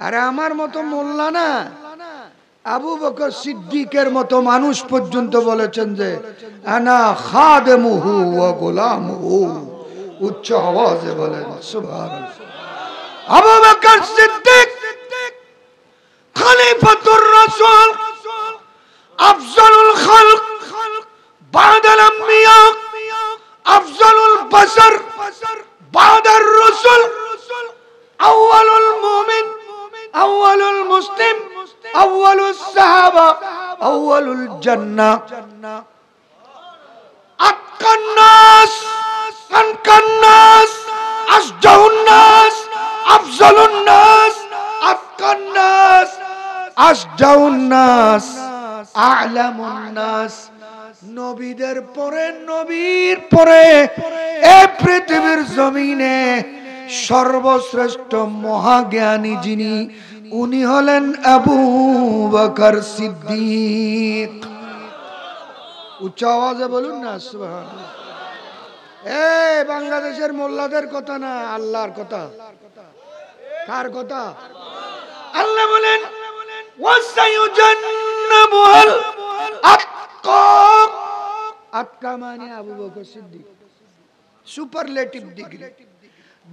আরে আমার মতো মোল্লা না, আবু বকর সিদ্দিকের মতো মানুষ পর্যন্ত বলেছেন যে আনা খাদেমুহু ওয়া গোলামুহু। উচ্চ আওয়াজে বলেন সুবহানাল্লাহ। আবু বকর সিদ্দিক খলিফাতুর রাসূল, আফজালুল খালক বাদাল আম্বিয়া, আফজালুল বাশার বাদার রাসূল, আউয়ালুল মুমিন, আউয়ালুল মুসলিম, আউয়ালুস সাহাবা, আউয়ালুল জান্নাহ, আতকান নাস, আনকান নাস, আসজাউন নাস, আফজালুন নাস, আতকান নাস, আসজাউন নাস, আ'লামুন নাস। নবীদের পরে, নবীর পরে এই পৃথিবীর জমিনে সর্বশ্রেষ্ঠ মহাজ্ঞানী যিনি, উনি হলেন আবু বকর সিদ্দিক। উচ্চ আওয়াজে বলুন না সুবহানাল্লাহ। এই বাংলাদেশের মোল্লাদের কথা না, আল্লাহর কথা। কার কথা? আল্লাহ বলেন ওয়াসায়ুজান্নাবুল আতকা। আতকা মানে আবু বকর সিদ্দিক, সুপারলেটিভ ডিগ্রি।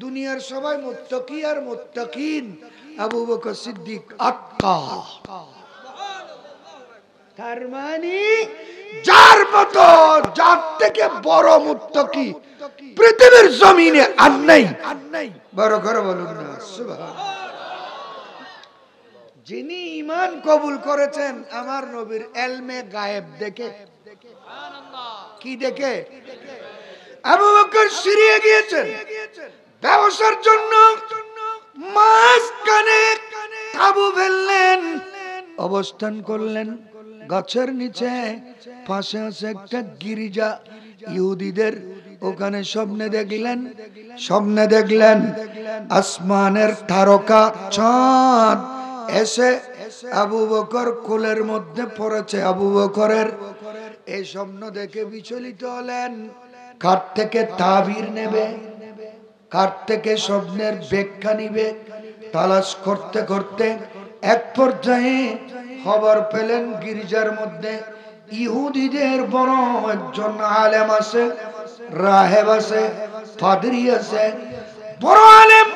দুনিয়ার সবাই মুত্তাকি আর মুত্তাকিন, আবু বকর সিদ্দিক আতকা। তার মানে যার মতো, যার থেকে বড় মুত্তাকি পৃথিবীর জমিনে আর নাই। বড় করে বলুন না সুবহানাল্লাহ। যিনি ঈমান কবুল করেছেন আমার নবীর ইলমে গায়েব দেখে। কি দেখে? আবু বকর সিরিয়া গিয়েছেন ব্যবসার জন্য, মাঝখানে তাঁবু ফেললেন, অবস্থান করলেন গাছের নিচে। পাশে আছে একটা গির্জা ইহুদিদের, ওখানে স্বপ্নে দেখলেন আসমানের তারকা চাঁদ এসে আবু বকর কোলের মধ্যে পড়েছে। আবু বকরের এই স্বপ্ন দেখে বিচলিত হলেন। কার থেকে তাবির নেবে, কার থেকে স্বপ্নের ব্যাখ্যা নিবে, তালাশ করতে করতে এক পর্যায়ে খবর পেলেন গির্জার মধ্যে ইহুদিদের বড় একজন আলেম আছে, রাহেব আছে, পাদ্রী আছে। বড় আলেম,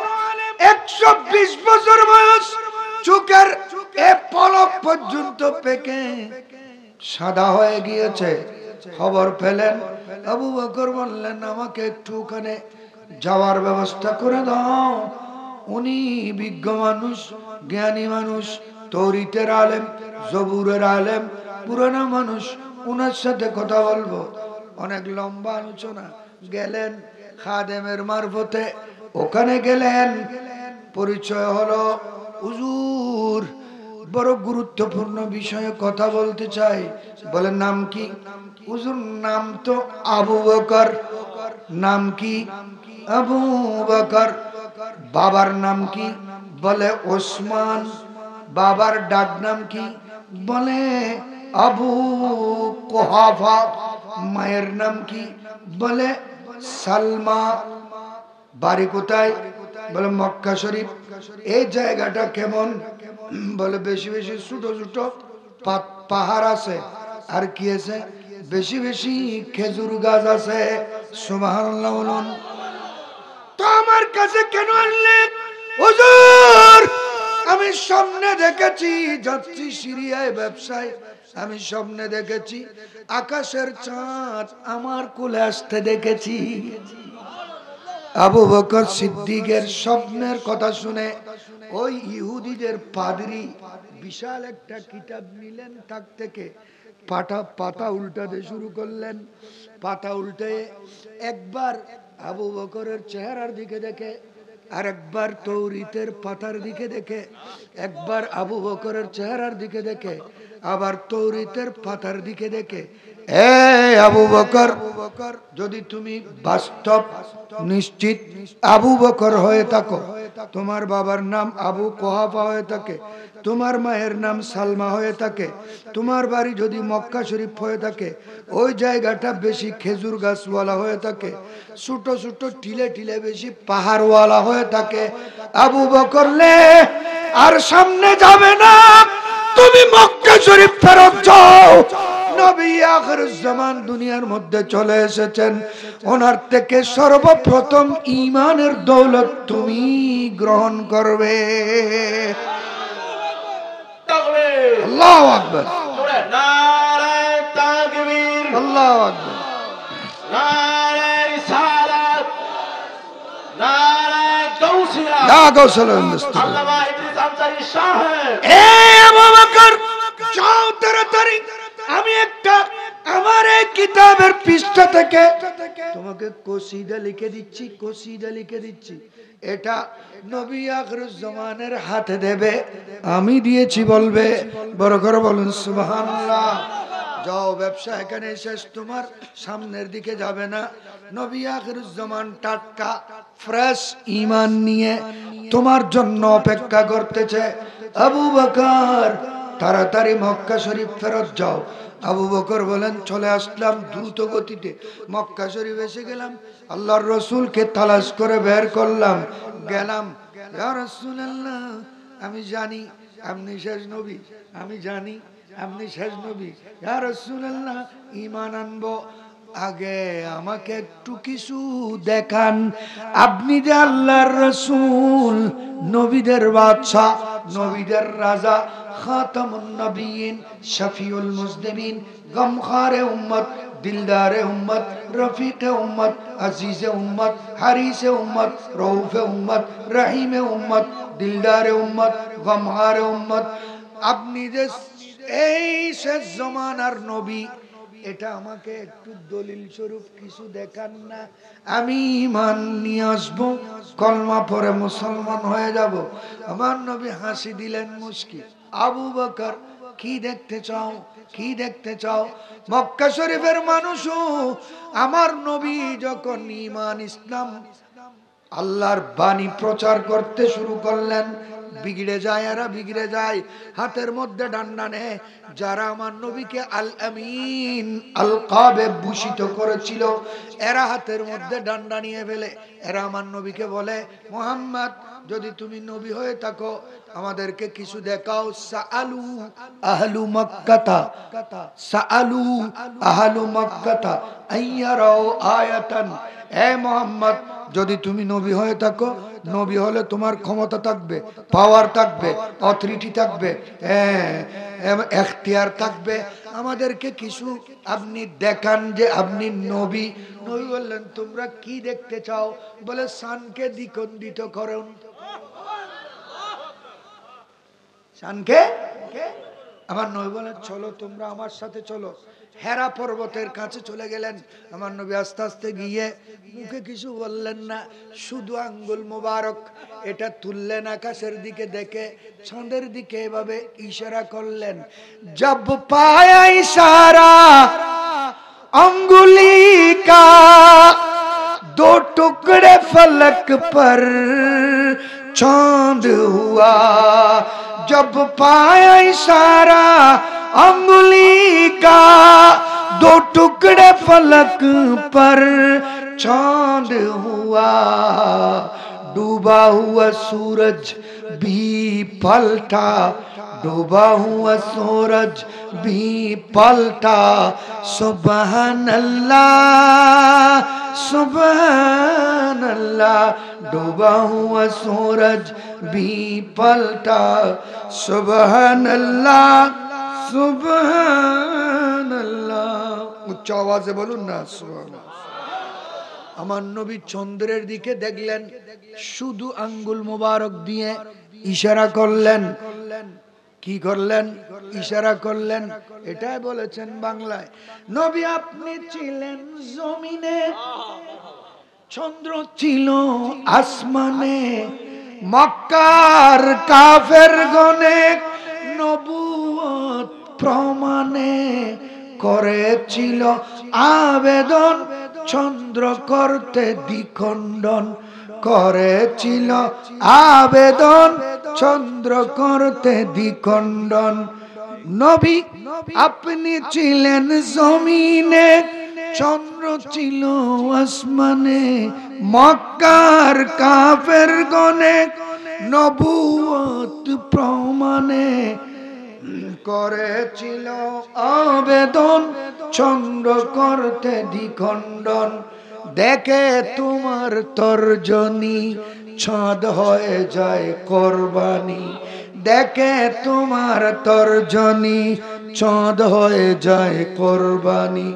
120 বছর বয়স, চোখের এ পলক পর্যন্ত পেকে সাদা হয়ে গিয়েছে। খবর পেলেন, আবু বকর বললেন আমাকে একটু ওখানে যাওয়ার ব্যবস্থা করে দাও। উনি বিজ্ঞ মানুষ, জ্ঞানী মানুষ, তৌরিতের আলেম, জবুরের আলেম, পুরানো মানুষ, উনার সাথে কথা বলবো। অনেক লম্বা আলোচনা। গেলেন খাদেমের মারফতে, ওখানে গেলেন। পরিচয় হলো, হুজুর বড় গুরুত্বপূর্ণ বিষয়ে কথা বলতে চাই। বলেন নাম কি? হুজুর নাম তো আবু বকর। নাম কি? আবু বকর। বাবার নাম কি? বলে ওসমান। বাবার ডাক নাম কি? বলে আবু কুহাফা। মায়ের নাম কি? বলে সালমা। বাড়ি কোথায়? বলে মক্কা শরীফ। এই জায়গাটা কেমন? বলে বেশি বেশি ছোট ছোট পাহাড় আছে। আর কি আছে? বেশি বেশি খেজুর গাছ আছে। সুবহানাল্লাহ বলুন। তো আমার কাছে কেন আনলেন? হুজুর আমি স্বপ্নে দেখেছি যাচ্ছি সিরিয়ায় ব্যবসায়, আমি স্বপ্নে দেখেছি আকাশের চাঁদ আমার কোলে আসতে দেখেছি। আবু বকর সিদ্দিকের স্বপ্নের কথা শুনে ওই ইহুদিদের পাদ্রী বিশাল একটা কিতাব নিলেন, তাক থেকে পাতা উল্টাতে শুরু করলেন। পাতা উল্টে একবার আবু বকরের চেহারার দিকে দেখে, আর একবার তৌরিতের পাতার দিকে দেখে, একবার আবু বকরের চেহারার দিকে দেখে, আবার তৌরিতের পাতার দিকে দেখে। আবু বকর, যদি তুমি বাস্তব নিশ্চিত আবু বকর হয়ে থাকো, তোমার বাবার নাম আবু কুহাফা হয়ে থাকে, তোমার মায়ের নাম সালমা হয়ে থাকে, তোমার বাড়ি যদি মক্কা শরীফ হয়ে থাকে, ওই জায়গাটা বেশি খেজুর গাছওয়ালা হয়ে থাকে, ছোট ছোট টিলে টিলে বেশি পাহাড়ওয়ালা হয়ে থাকে, আবু বকর লে আর সামনে যাবে না, তুমি মক্কা শরীফ ফেরত যাও। নবী আখিরুজ জামান দুনিয়ার মধ্যে চলে এসেছেন, ওনার থেকে সর্বপ্রথম ঈমানের দৌলত তুমি গ্রহণ করবে। আল্লাহু আকবার, নারে তাকবীর, আল্লাহু আকবার, নারে রিসালাত, নারে গাউসিয়া, ইয়া গাউসুল মুস্তাফা। আল্লামা ইদ্রিস আনসারী সাহেব, এ আবু বকর, যাও তাড়াতাড়ি, আমি একটা আমার এই কিতাবের পৃষ্ঠা থেকে তোমাকে কসিদা লিখে দিচ্ছি, কসিদা লিখে দিচ্ছি। এটা নবী আখিরুজ জামানের হাতে দেবে, আমি দিয়েছি বলবে। বড় করে বলুন সুবহানাল্লাহ। যাও, ব্যবসা এখানে শেষ, তোমার সামনের দিকে যাবে না। নবী আখিরুজ জামান টাটকা ফ্রেশ ঈমান নিয়ে তোমার জন্য অপেক্ষা করতেছে। আবু বকর, তাড়াতাড়ি মক্কা শরীফ ফেরত যাও। আবু বকর বলেন, চলে আসলাম দ্রুত গতিতে, মক্কা শরীফ এসে গেলাম, আল্লাহর রসুলকে তালাশ করে বের করলাম, গেলাম। ইয়া রাসূলুল্লাহ, আমি জানি আপনি শেষ নবী, আমি জানি আপনি শেষ নবী। ইয়া রাসূলুল্লাহ, ঈমান আনবো, আগে আমাকে একটু কিছু দেখান। আপনি যে আল্লাহর রসুল, নবীদের বাদশা, নবীদের রাজা, খাতামুন নবিয়িন, শফিউল মুজনিবিন, গমখারে উম্মত, দিলদারে উম্মত, রফিকে উম্মত, আজিজে উম্মত, হারিসে উম্মত, রউফে উম্মত, রহিমে উম্মত, দিলদারে উম্মত, গমখারে উম্মত, আপনি যে এই শেষ জমানার নবী, এটা আমাকে একটু দলিল স্বরূপ কিছু দেখান না, আমি ঈমান নিয়ে আসবো, কলমা পড়ে মুসলমান হয়ে যাব। আমার নবী হাসি দিলেন মুস্কি। আবু বকর, কি দেখতে চাও, কি দেখতে চাও? মক্কা শরীফের মানুষও আমার নবী যখন ঈমান ইসলাম আল্লাহর বাণী প্রচার করতে শুরু করলেন, বিগড়ে যায়, এরা বিগড়ে যায়, হাতের মধ্যে ডান্ডা নেয়। যারা আমার নবীকে আল আমিন আল কাবে ভূষিত করেছিল, এরা হাতের মধ্যে ডান্ডা নিয়ে ফেলে। এরা আমার নবীকে বলে, মুহাম্মদ, যদি তুমি নবী হয়ে থাকো আমাদেরকে কিছু দেখাও। সাআলু আহলু মক্কাতা, সাআলু আহলু মক্কাতা আইয়ারাও আয়াতান। এ মুহাম্মদ, যদি তুমি নবী হয়ে থাকো, নবী হলে তোমার ক্ষমতা থাকবে, পাওয়ার থাকবে, অথরিটি থাকবে, এখতিয়ার থাকবে, আমাদেরকে কিছু আপনি দেখান যে আপনি নবী। নবী বললেন, তোমরা কি দেখতে চাও? বলে, শানকে দ্বিখণ্ডিত করুন। শানকে, আমার নবী বলেন, চলো তোমরা আমার সাথে চলো। হেরা পর্বতের কাছে চলে গেলেন। আমার নবী আস্তে আস্তে গিয়ে মুখে কিছু বললেন না, শুধু আঙ্গুল মোবারক এটা তুললেন আকাশের দিকে দেখে, চাঁদের দিকে এভাবে ইশারা করলেন। জব পায়া ইশারা अंगुली का, दो टुकड़े फलक पर चांद हुआ। जब पाया इशारा अंगुली का, दो टुकड़े फलक पर चांद हुआ। डूबा हुआ सूरज भी पलटा, डूबा हुआ सूरज भी पलटा। सुबहान अल्लाह, सुबहान अल्लाह। डूबा हुआ सूरज भी पलटा। सुबहान अल्लाह, सुबहान अल्लाह। उच्च आवाजे बोलুন না সুবহানাল্লাহ। আমার নবী চন্দ্রের দিকে দেখলেন, শুধু আঙ্গুল মোবারক দিয়ে ইশারা করলেন। কি করলেন? ইশারা করলেন। এটাই বলেছেন বাংলায়, নবী আপনি ছিলেন জমিনে, চন্দ্র ছিল আসমানে। মক্কার কাফের গনে নবুয়ত প্রমাণে করেছিল আবেদন, চন্দ্র করতে দ্বিখণ্ডন করেছিল আবেদন, চন্দ্র করতে দ্বিখণ্ডন। নবী আপনি ছিলেন জমিনে, চন্দ্র ছিল আসমানে। মক্কার কাফের গনে নবুয়ত নবুয়ত প্রমাণে করেছিল আবেদন, চন্দ্র করতে দ্বিখণ্ডন। দেখে তোমার তর্জনী, চাঁদ হয়ে যায় কোরবানি। দেখে তোমার তর্জনী, চাঁদ হয়ে যায় কোরবানি।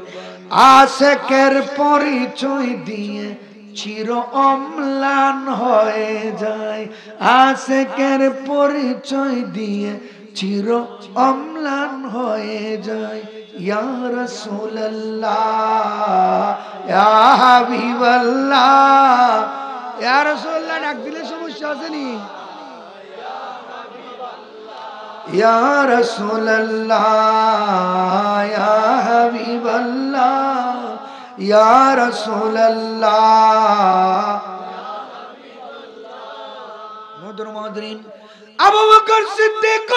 আশেকের পরিচয় দিয়ে চির অম্লান হয়ে যায়। আশেকের পরিচয় দিয়ে চির অম্লান হয়ে যায়। ইয়া রাসূলুল্লাহ, ইয়া হাবিবাল্লাহ। ইয়া রাসূলুল্লাহ ডাক দিলে সমস্যা আছে নি? ইয়া রাসূলুল্লাহ, ইয়া হাবিবাল্লাহ, ইয়া রাসূলুল্লাহ। মধুর মধুরিন আবু বকর সিদ্দিক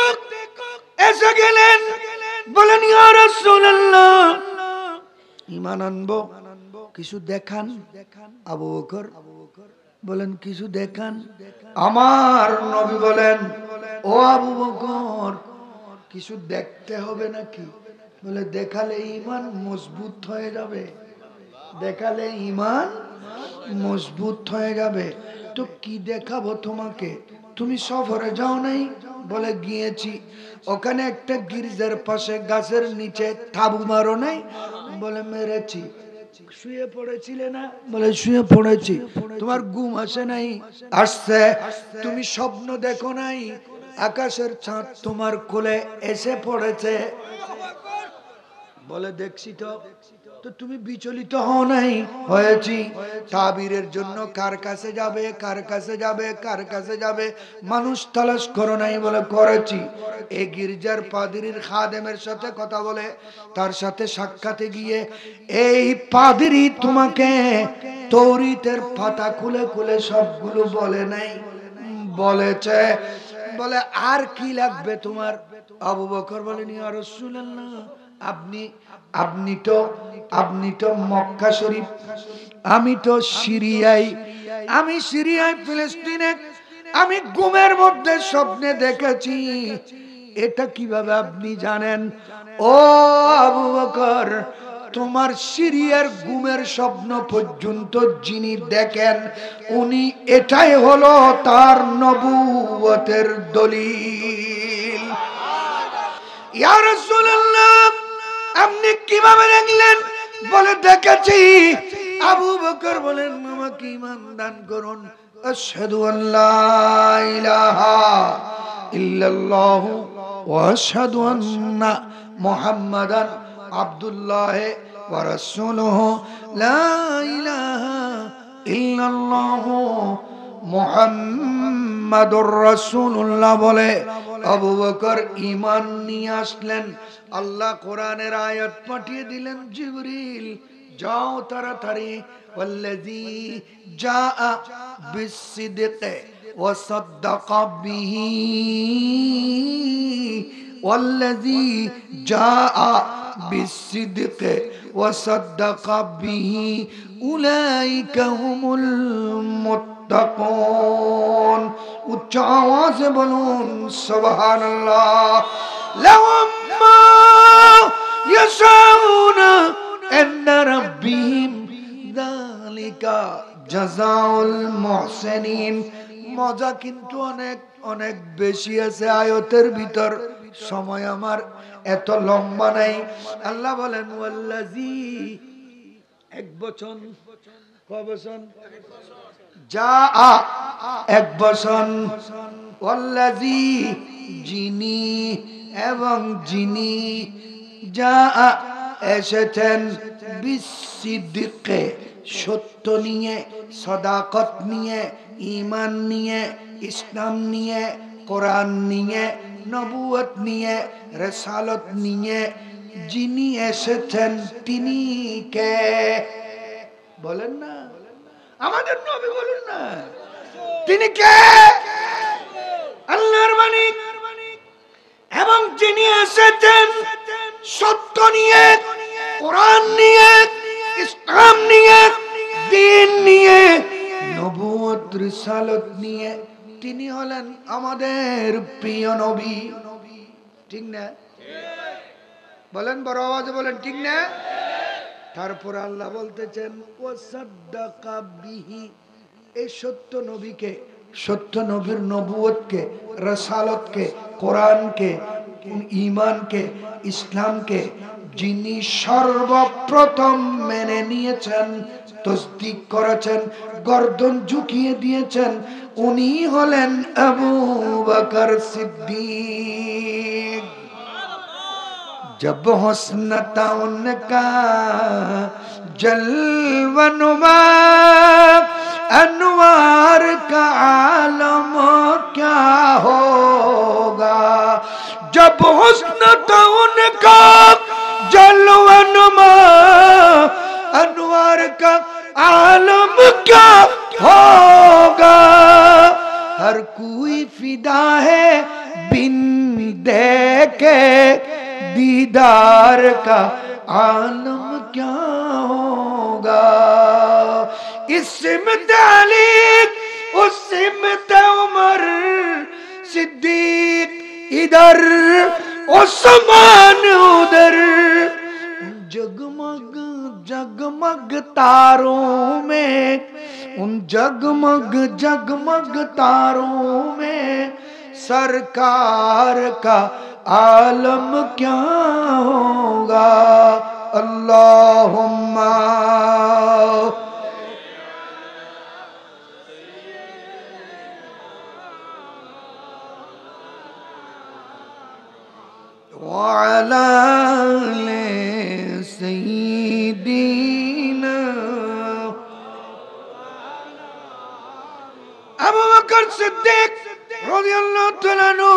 এসে গেলেন, বলেন ইয়া রাসূলুল্লাহ ঈমান আনবো, কিছু দেখান। আবু বকর বলেন কিছু দেখান। আমার নবী বলেন, ও আবু বকর কিছু দেখতে হবে নাকি? বলে দেখালে ঈমান মজবুত হয়ে যাবে, দেখালে ঈমান মজবুত হয়ে যাবে। তো কি দেখাবো তোমাকে? তুমি সফরে যাও নাই? বলে গিয়েছি। ওখানে একটা গির্জার পাশে গাছের নিচে তাবু মারো নাই? বলে মেরেছি। শুয়ে পড়েছিলে না? বলে শুয়ে পড়েছি। তোমার ঘুম আসে নাই? আসছে। তুমি স্বপ্ন দেখো নাই? আকাশের চাঁদ তোমার কোলে এসে পড়েছে? বলে দেখছি তো। তো তুমি বিচলিত হও নাই? হয়েছি। তাবিরের জন্য কার কাছে যাবে, কার কাছে যাবে, কার কাছে যাবে মানুষ তালাশ করো নাই? বলে করেছি। এই গির্জার পাদ্রীর খাদেমের সাথে কথা বলে তার সাথে সাক্ষাতে গিয়ে এই পাদ্রী তোমাকে তৌরিতের পাতা খুলে খুলে সবগুলো বলে নাই? বলেছে। বলে আর কি লাগবে তোমার? আবু বকর বলেন ইয়া রাসূলুল্লাহ আপনি তো মক্কা শরীফ, আমি তো সিরিয়ায়, আমি সিরিয়ায় ফিলিস্তিনে আমি ঘুমের মধ্যে স্বপ্নে দেখেছি। এটা কিভাবে আপনি জানেন? ও আবু বকর তোমার সিরিয়ার ঘুমের স্বপ্ন পর্যন্ত যিনি দেখেন উনি এটাই হলো তার নবুয়তের দলিল। ইয়া রাসূলুল্লাহ আপনি কিভাবে দেখলেন? বলে দেখেছি। আবু বকর বলেন আমাকে ঈমান দান করুন। আশহাদু আল্লা ইলাহা ইল্লাল্লাহ ওয়া আশহাদু আন্না মুহাম্মাদান আবদুল্লাহ ওয়া রাসূলুহু লা ইলাহা ইল্লাল্লাহ মুহাম্মাদুর রাসূলুল্লাহ বলে আবু বকর ঈমান নিয়ে আসলেন। আল্লাহ কোরআনের আয়াত পাঠিয়ে দিলেন, জিবরিল যাও তাড়াতাড়ি, ওয়াল্লাযী জাআ বিসসিদকি ওয়া সাদ্দাকা বিহি, ওয়াল্লাযী জাআ বিসসিদকি ওয়া সাদ্দাকা বিহি উলাইকা হুমুল মুত্তাকুন। উচ্চ আওয়াজে বলুন সুবহানাল্লাহ। লাহুম মা ইয়াশাউনা ইনদা রাব্বিহিম যালিকা জাযাউল মুহসিনিন। মজা কিন্তু অনেক অনেক বেশি আছে আয়াতের ভিতর, সময় আমার এত লম্বা নাই। আল্লাহ বলেন ওয়াল্লাযী, এক বচন, কবচন? জাআ, এক বচন। ওয়াল্লাযী যিনি, এবং যিনি, জাআ এসেছেন, বিসসিদকে সত্য নিয়ে, সাদাকত নিয়ে, ঈমান নিয়ে, ইসলাম নিয়ে, কোরআন নিয়ে, নবুয়ত নিয়ে, রিসালত নিয়ে যিনি এসেছেন তিনি কে? বলেন না, আমাদের নবী বলুন না তিনি কে? আল্লাহর বাণী। এবং যিনি এসেছেন সত্য নিয়ে, কোরআন নিয়ে, ইসলাম নিয়ে, দ্বীন নিয়ে, নবুয়ত রিসালত নিয়ে, তিনি হলেন আমাদের প্রিয় নবী। ঠিক না? বলেন, বড় আওয়াজে বলেন, ঠিক না? তারপর আল্লাহ বলতেছেন ওয়াসাদ্দাকা বিহি, এই সত্য নবীকে, সত্য নবীর নবুয়তকে, রাসালতকে, কোরআনকে, ঈমানকে, ইসলামকে যিনি সর্বপ্রথম মেনে নিয়েছেন, তসদিক করেছেন, গর্দন ঝুঁকিয়ে দিয়েছেন, উনি হলেন আবু বকর সিদ্দিক। जब हुस्न था उनका जलवा नुमा, अनवार का आलम क्या होगा। जब हुस्न था उनका जलवा नुमा, अनवार का आलम क्या होगा। हर कोई फिदा है बिन देखे दीदार का आलम क्या होगा। इस सिमत अली उस सिमत उमर सिद्दीक इधर उस्मान उधर, जगमग जगमग तारों में, उन जगमग जगमग तारों में सरकार का आलम क्या होगा। अल्लाहुम्मा वअला आले सय्यिदीना। আবু বকর সিদ্দিক রাদিয়াল্লাহু তাআলা আনহু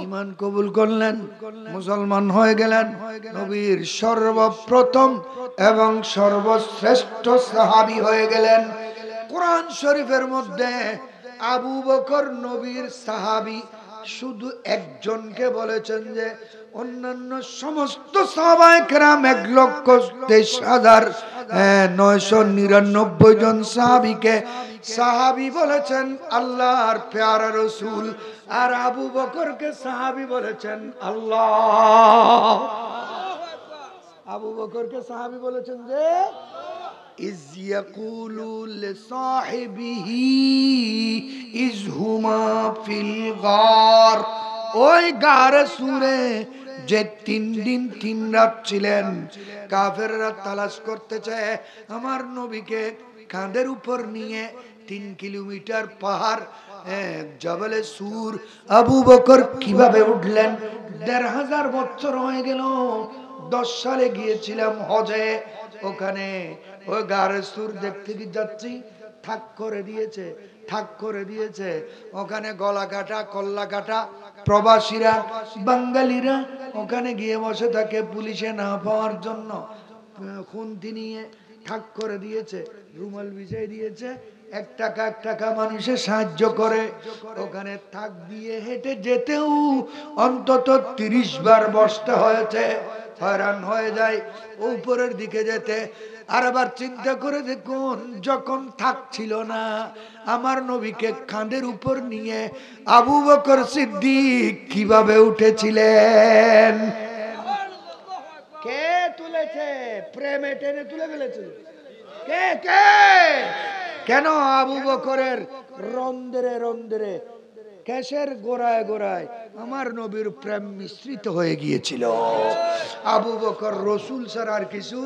ঈমান কবুল করলেন, মুসলমান হয়ে গেলেন, নবীর সর্বপ্রথম এবং সর্বশ্রেষ্ঠ সাহাবী হয়ে গেলেন। কোরআন শরীফের মধ্যে আবু বকর নবীর সাহাবী শুধু একজনকে বলেছেন, যে অন্যান্য সমস্ত সাহাবায়ে কেরাম 1,23,999 জন সাহাবীকে সাহাবী বলেছেন আল্লাহর প্যারা রাসূল, আর আবু বকরকে সাহাবী বলেছেন আল্লাহ। আবু বকরকে সাহাবী বলেছেন যে ইজ ইয়াকুলু লিসাহিবিহি ইজ হুমা ফিল গার, ওই গারে সুরে যে 3 দিন 3 রাত ছিলেন, কাফেররা তালাশ করতেছে আমার নবীকে কাঁধের উপর নিয়ে 3 কিলোমিটার পাহাড় জবলে সুর আবু বকর কিভাবে উঠলেন। ১,৫০০ বছর হয়ে গেল। 10 সালে গিয়েছিলাম হজে, ওখানে ওই গারে সুর দেখতে কি যাচ্ছি, ঠাক করে দিয়েছে, ঠাক করে দিয়েছে। ওখানে গলা কাটা কল্লা কাটা প্রবাসীরা বাঙালিরা ওখানে গিয়ে বসে থাকে পুলিশে না পাওয়ার জন্য, খুন্তি নিয়ে ঠাক করে দিয়েছে, রুমাল বিছিয়ে দিয়েছে, 1 টাকা 1 টাকা মানুষের সাহায্য করে। ওখানে থাক দিয়ে হেঁটে যেতেও অন্তত 30 বার বসতে হয়েছে, হয়রান হয়ে যায় উপরের দিকে যেতে। আর আবার চিন্তা করে দেখুন, যখন থাকছিল না আমার নবীকে কাঁধের উপর নিয়ে আবু বকর সিদ্দিক কিভাবে উঠেছিলেন। কে তুলেছে? প্রেমে টেনে তুলে ফেলেছে। কে কে? কেন? আবু বকরের রন্ধ্রে রন্ধ্রে, কেশের গোড়ায় গোড়ায় আমার নবীর প্রেম মিশ্রিত হয়ে গিয়েছিল। আবু বকর রসুল ছাড়া আর কিছু